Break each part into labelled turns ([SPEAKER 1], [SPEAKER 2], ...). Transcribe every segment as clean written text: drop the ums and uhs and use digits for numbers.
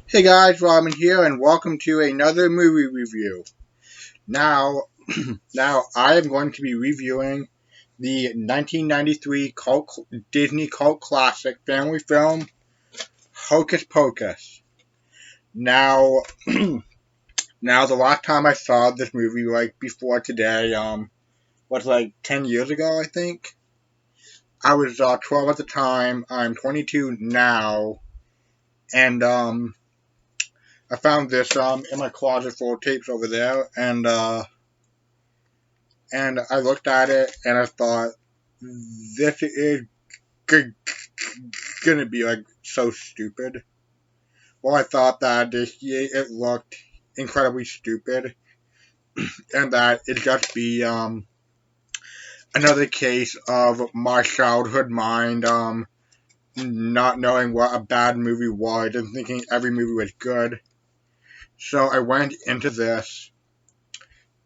[SPEAKER 1] Hey guys, Robin here, and welcome to another movie review. Now, now I am going to be reviewing the 1993 Disney cult classic family film Hocus Pocus. Now, now the last time I saw this movie, like before today, was like 10 years ago, I think. I was 12 at the time. I'm 22 now, and I found this in my closet full of tapes over there, and I looked at it and I thought, this is g- gonna be like so stupid. Well, I thought that it looked incredibly stupid, and that it'd just be another case of my childhood mind not knowing what a bad movie was and thinking every movie was good. So I went into this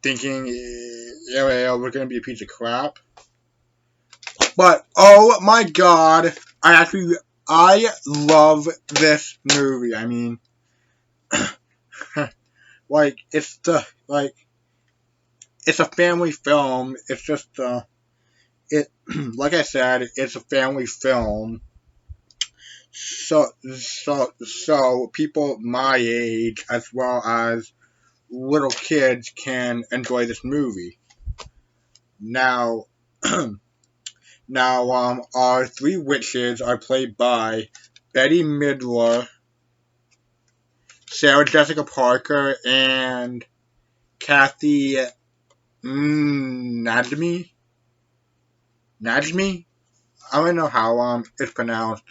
[SPEAKER 1] thinking it was gonna be a piece of crap. But oh my god, I love this movie. I mean, like it's a family film. It's just it like I said, it's a family film. So people my age as well as little kids can enjoy this movie. Now our three witches are played by Betty Midler, Sarah Jessica Parker, and Kathy Najmi. Najmi? I don't know how it's pronounced.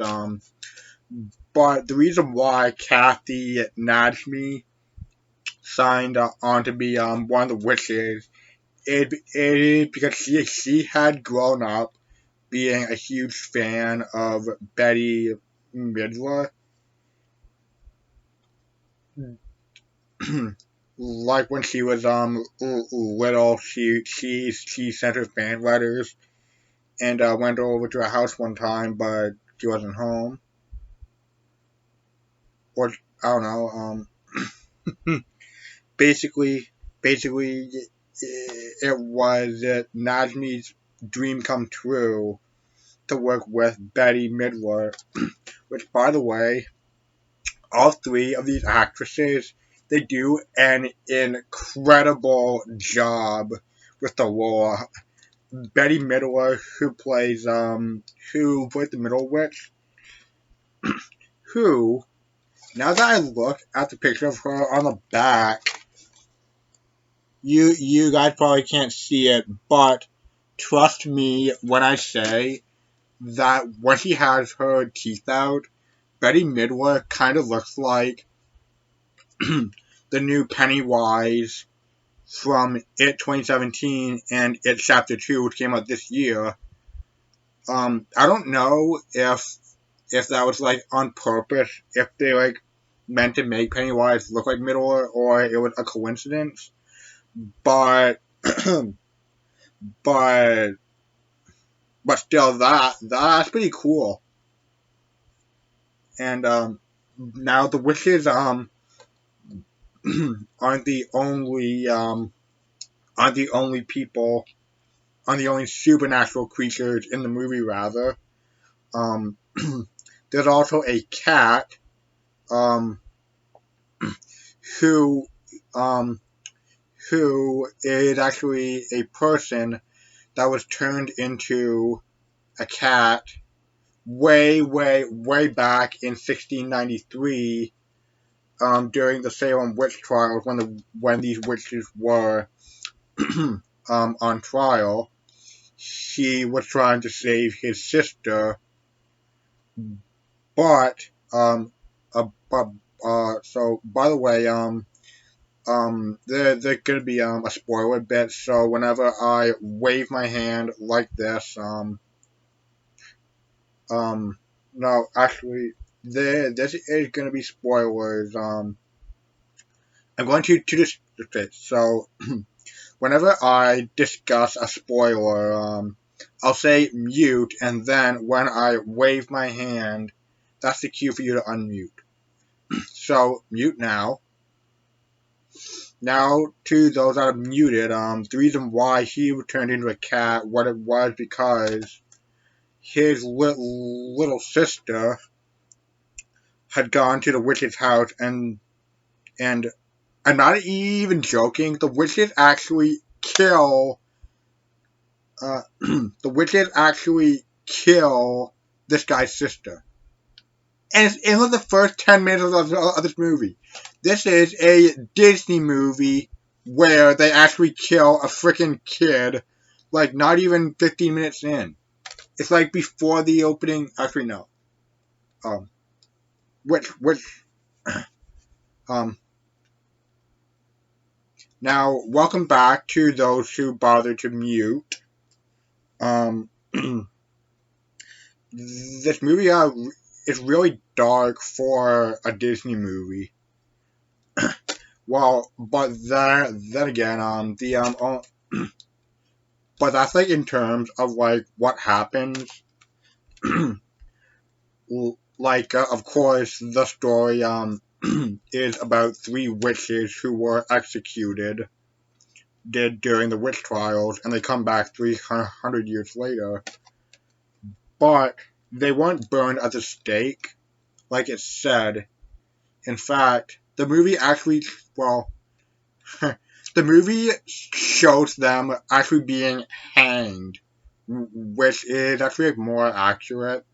[SPEAKER 1] But the reason why Kathy Najmi signed on to be one of the witches is because she had grown up being a huge fan of Betty Midler. Like when she was little, she sent her fan letters and went over to her house one time, but she wasn't home. Or I don't know. Basically, basically, it was Najmi's dream come true to work with Betty Midler, which, by the way, all three of these actresses, they do an incredible job with the role. Betty Midler, who plays the Middle Witch, who, now that I look at the picture of her on the back, you guys probably can't see it, but trust me when I say that when she has her teeth out, Betty Midler kind of looks like the new Pennywise from It 2017 and It Chapter 2, which came out this year. I don't know if that was like on purpose, if they like meant to make Pennywise look like Midler, or it was a coincidence. But but but still, that's pretty cool. And now the witches aren't the only aren't the only people aren't the only supernatural creatures in the movie. Rather, um, there's also a cat um, who um, who is actually a person that was turned into a cat way back in 1693 during the Salem witch trials when these witches were on trial. She was trying to save his sister, but but so by the way, there's gonna be a spoiler bit. So whenever I wave my hand like this, no, actually, this is gonna be spoilers. I'm going to just okay. So whenever I discuss a spoiler, I'll say mute, and then when I wave my hand, that's the cue for you to unmute. So mute now. Now to those that are muted, the reason why he turned into a cat, what it was because his little sister had gone to the witch's house, and I'm not even joking. The witches actually kill. The witches actually kill this guy's sister, and it's in the first 10 minutes of this movie. This is a Disney movie where they actually kill a freaking kid, like not even 15 minutes in. It's like before the opening. Actually, no. Um, which um. Now, welcome back to those who bother to mute. Um, this movie is really dark for a Disney movie. Well, but then again, but that's like in terms of like what happens. Like, of course, the story is about three witches who were executed did during the witch trials, and they come back 300 years later. But they weren't burned at the stake, like it said. In fact, the movie actually, well, the movie shows them actually being hanged, which is actually more accurate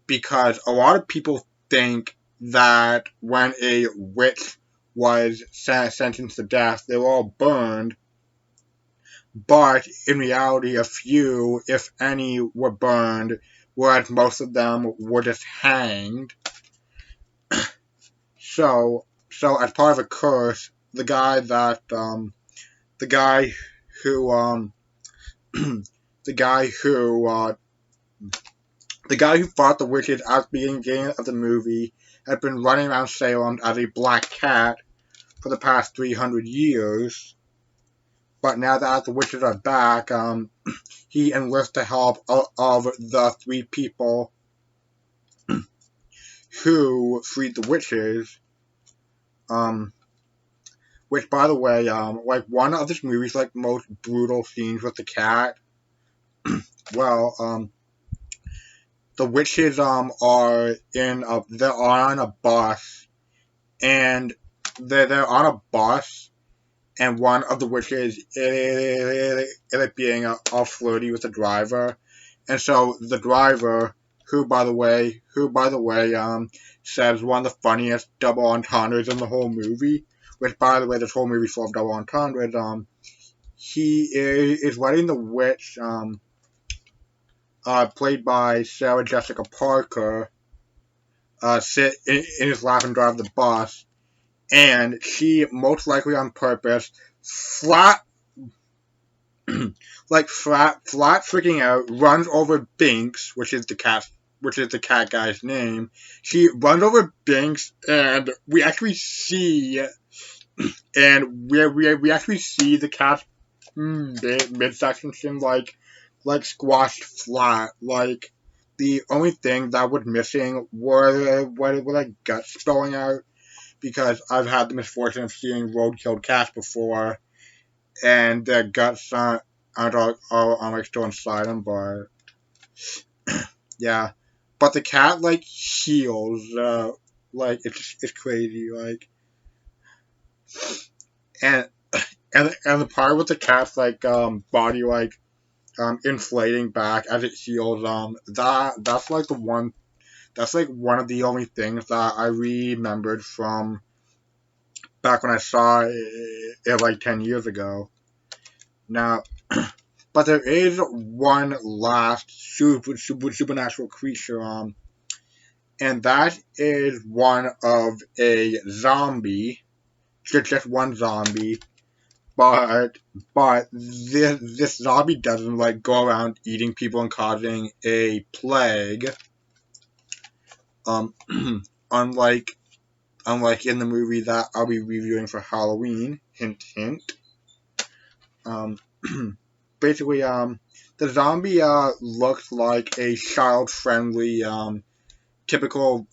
[SPEAKER 1] because a lot of people think that when a witch was sentenced to death, they were all burned. But in reality, a few, if any, were burned, whereas most of them were just hanged. So as part of a curse, the guy who the guy who the guy who fought the witches at the beginning of the movie had been running around Salem as a black cat for the past 300 years. But now that the witches are back, he enlists the help of the three people who freed the witches. Which, by the way, like one of this movie's like most brutal scenes with the cat. Well, the witches they're on a bus, and they're on a bus, and one of the witches is being all flirty with the driver, and so the driver, who by the way, says one of the funniest double entendres in the whole movie, which by the way, this whole movie's full of double entendres. He is letting the witch, played by Sarah Jessica Parker, sit in his lap and drive the bus, and she, most likely on purpose, flat freaking out, runs over Binks, which is the cat guy's name. She runs over Binks, and we actually see the cat's midsection like squashed flat. Like the only thing that was missing were like guts spilling out, because I've had the misfortune of seeing road-killed cats before, and their guts aren't all like still inside them, but yeah. But the cat like heals, like it's crazy, like, and and the part with the cat's like body like inflating back as it heals, that's like one of the only things that I remembered from back when I saw it like 10 years ago. Now, but there is one last supernatural creature, and that is one of a zombie, just one zombie, but this zombie doesn't like go around eating people and causing a plague, unlike in the movie that I'll be reviewing for Halloween. Hint, hint. Basically, the zombie looks like a child-friendly, typical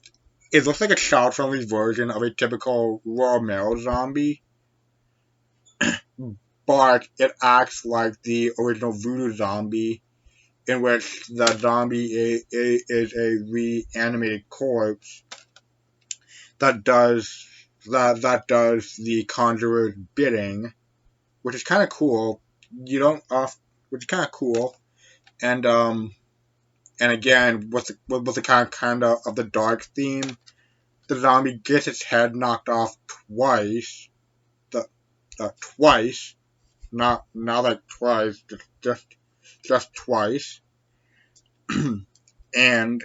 [SPEAKER 1] it looks like a child-friendly version of a typical Romero zombie, but it acts like the original voodoo zombie, in which the zombie is a reanimated corpse that does that does the conjurer's bidding, which is kind of cool. You don't off, which is kind of cool, and and again with the kind of the dark theme, the zombie gets its head knocked off twice. The twice, not like twice, just twice, and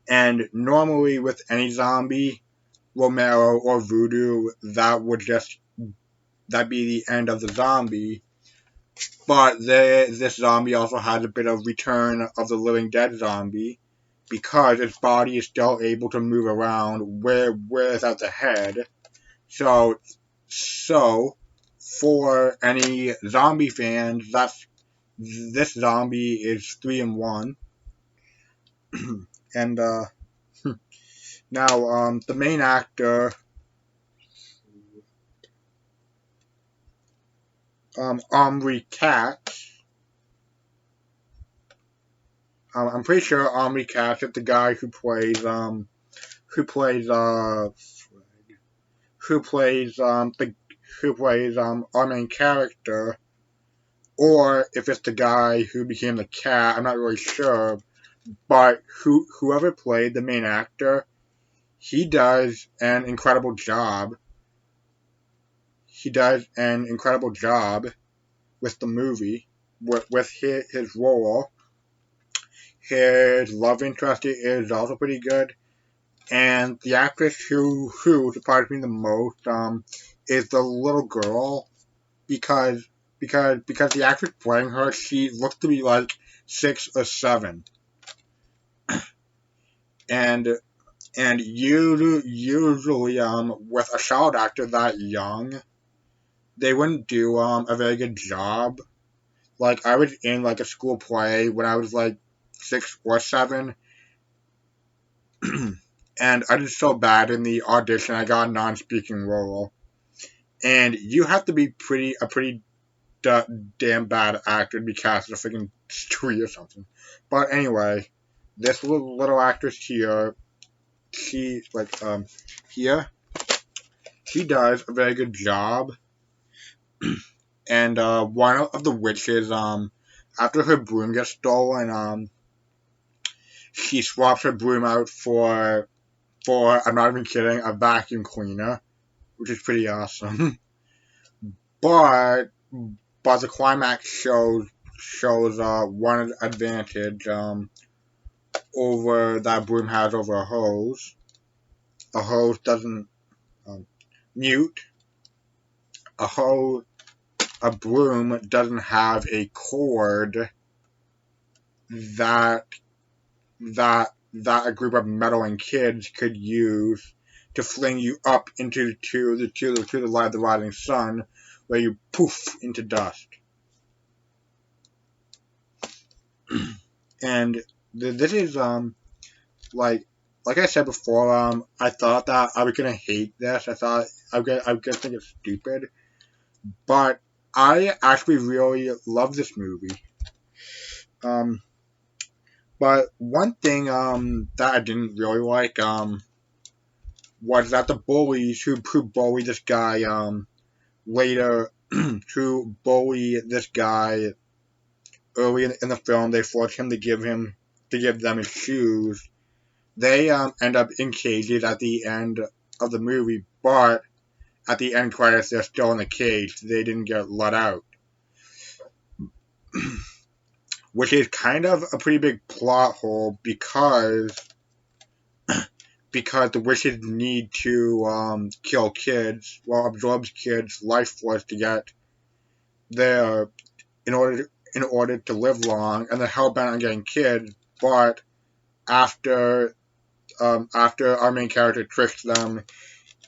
[SPEAKER 1] and normally with any zombie, Romero or voodoo, that be the end of the zombie. But this zombie also has a bit of Return of the Living Dead zombie, because its body is still able to move around without the head. So so for any zombie fans, this zombie is 3 in 1. And now the main actor, Omri Katz. I'm pretty sure Omri Katz is the guy who plays who plays our main character, or if it's the guy who became the cat. I'm not really sure, but whoever played the main actor, he does an incredible job. He does an incredible job with the movie, with his role. His love interest is also pretty good, and the actress who surprised me the most is the little girl, because because the actress playing her, she looks to be like 6 or 7, and usually with a child actor that young, they wouldn't do a very good job. Like, I was in like a school play when I was like 6 or 7, and I did so bad in the audition. I got a non-speaking role, and you have to be a pretty damn bad actor to be cast as a freaking Stewie or something. But anyway, this little actress here, she like here, she does a very good job. And one of the witches, after her broom gets stolen, she swaps her broom out for I'm not even kidding, a vacuum cleaner, which is pretty awesome. but but the climax shows one advantage over that broom has over a hose. A hose doesn't mute. A hose, a broom doesn't have a cord that that a group of meddling kids could use to fling you up into the light of the rising sun, where you poof into dust. And this is like I said before, I thought that I was gonna hate this. I thought I was gonna think it's stupid, but I actually really love this movie. But one thing that I didn't really like was that the bullies who bully this guy later who bully this guy early in the film, they force him to give them his shoes. They end up in cages at the end of the movie, but at the end credits they're still in the cage. They didn't get let out. Which is kind of a pretty big plot hole, because the witches need to kill kids, well, absorb kids' life force to get their in order to live long, and they're hellbent on getting kids. But after our main character tricks them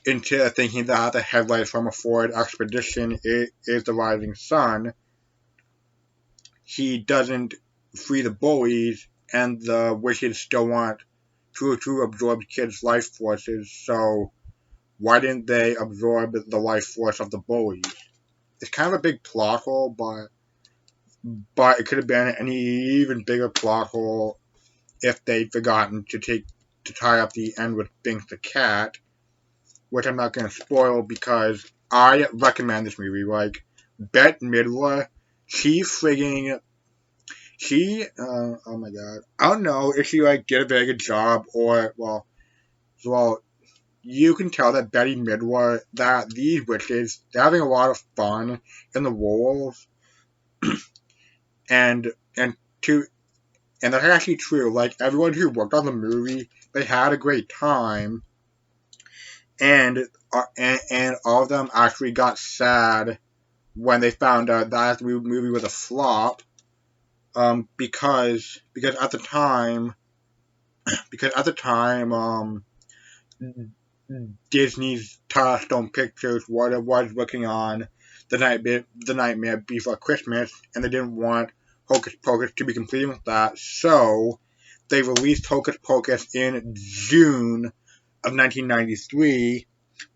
[SPEAKER 1] into thinking that the headlights from a Ford Expedition is the rising sun, he doesn't free the bullies, and the witches still want to absorb kids' life forces. So why didn't they absorb the life force of the bullies? It's kind of a big plot hole, but it could have been an even bigger plot hole if they'd forgotten to tie up the end with Binks the cat, which I'm not going to spoil because I recommend this movie. Like, Bette Midler, she frigging, oh my god, I don't know if she like did a very good job or well, you can tell that Bette Midler, that these witches, they're having a lot of fun in the roles, and to and that's actually true. Like, everyone who worked on the movie, they had a great time, and all of them actually got sad when they found out that the movie was a flop. Because at the time, Disney's Touchstone Pictures was working on the Nightmare Before Christmas, and they didn't want Hocus Pocus to be completed with that, so they released Hocus Pocus in June of 1993,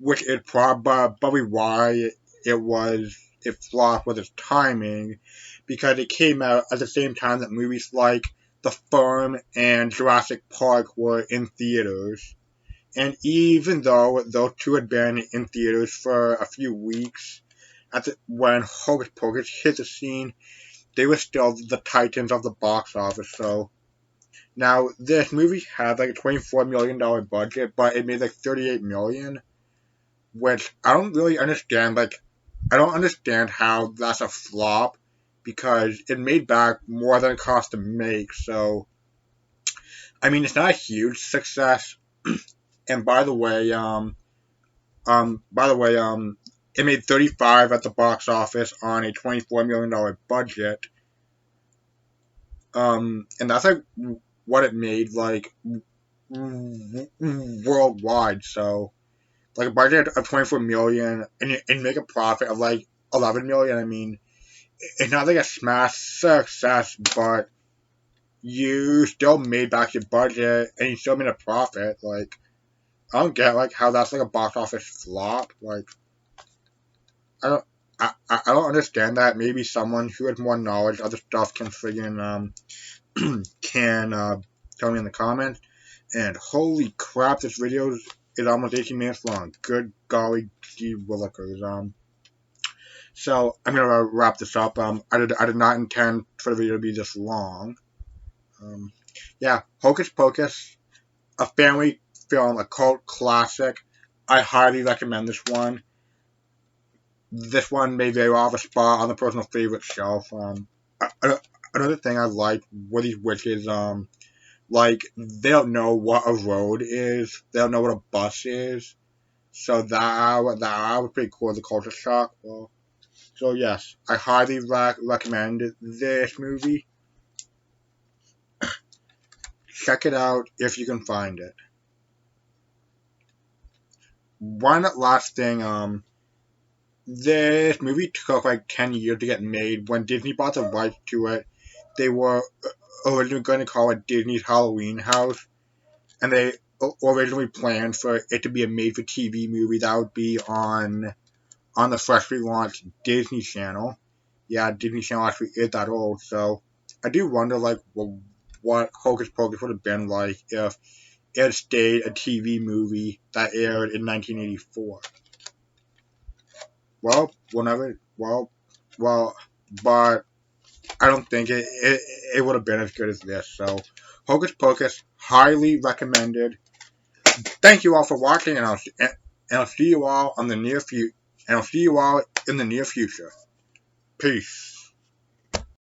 [SPEAKER 1] which is probably why it flopped with its timing, because it came out at the same time that movies like The Firm and Jurassic Park were in theaters. And even though those two had been in theaters for a few weeks, when Hocus Pocus hit the scene, they were still the titans of the box office. So now this movie had like a $24 million budget, but it made like $38 million, which I don't really understand. Like, I don't understand how that's a flop because it made back more than it cost to make. So I mean, it's not a huge success. And by the way, it made 35 at the box office on a $24 million budget. And that's like what it made like worldwide. So like a budget of 24 million and make a profit of like 11 million. I mean, it's not like a smash success, but you still made back your budget and you still made a profit. Like, I don't get like how that's like a box office flop. Like, I don't. I don't understand that. Maybe someone who has more knowledge of the stuff can friggin' can tell me in the comments. And holy crap, this video is almost 18 minutes long. Good golly gee willikers. So I'm gonna wrap this up. I did not intend for the video to be this long. Yeah, Hocus Pocus, a family film, a cult classic. I highly recommend this one. This one may very well have a spot on the personal favorite shelf. Another thing I like with these witches, like, they don't know what a road is. They don't know what a bus is. So that was pretty cool as a culture shock. Well, so yes, I highly recommend this movie. Check it out if you can find it. One last thing, this movie took like 10 years to get made. When Disney bought the rights to it, they were originally going to call it Disney's Halloween House, and they originally planned for it to be a made-for-TV movie that would be on the freshly launched Disney Channel. Yeah, Disney Channel actually is that old, so I do wonder like what Hocus Pocus would have been like if it had stayed a TV movie that aired in 1984. Well, whenever, well, but I don't think it would have been as good as this. So, Hocus Pocus, highly recommended. Thank you all for watching, and I'll see you all on the near future. And I'll see you all in the near future. Peace.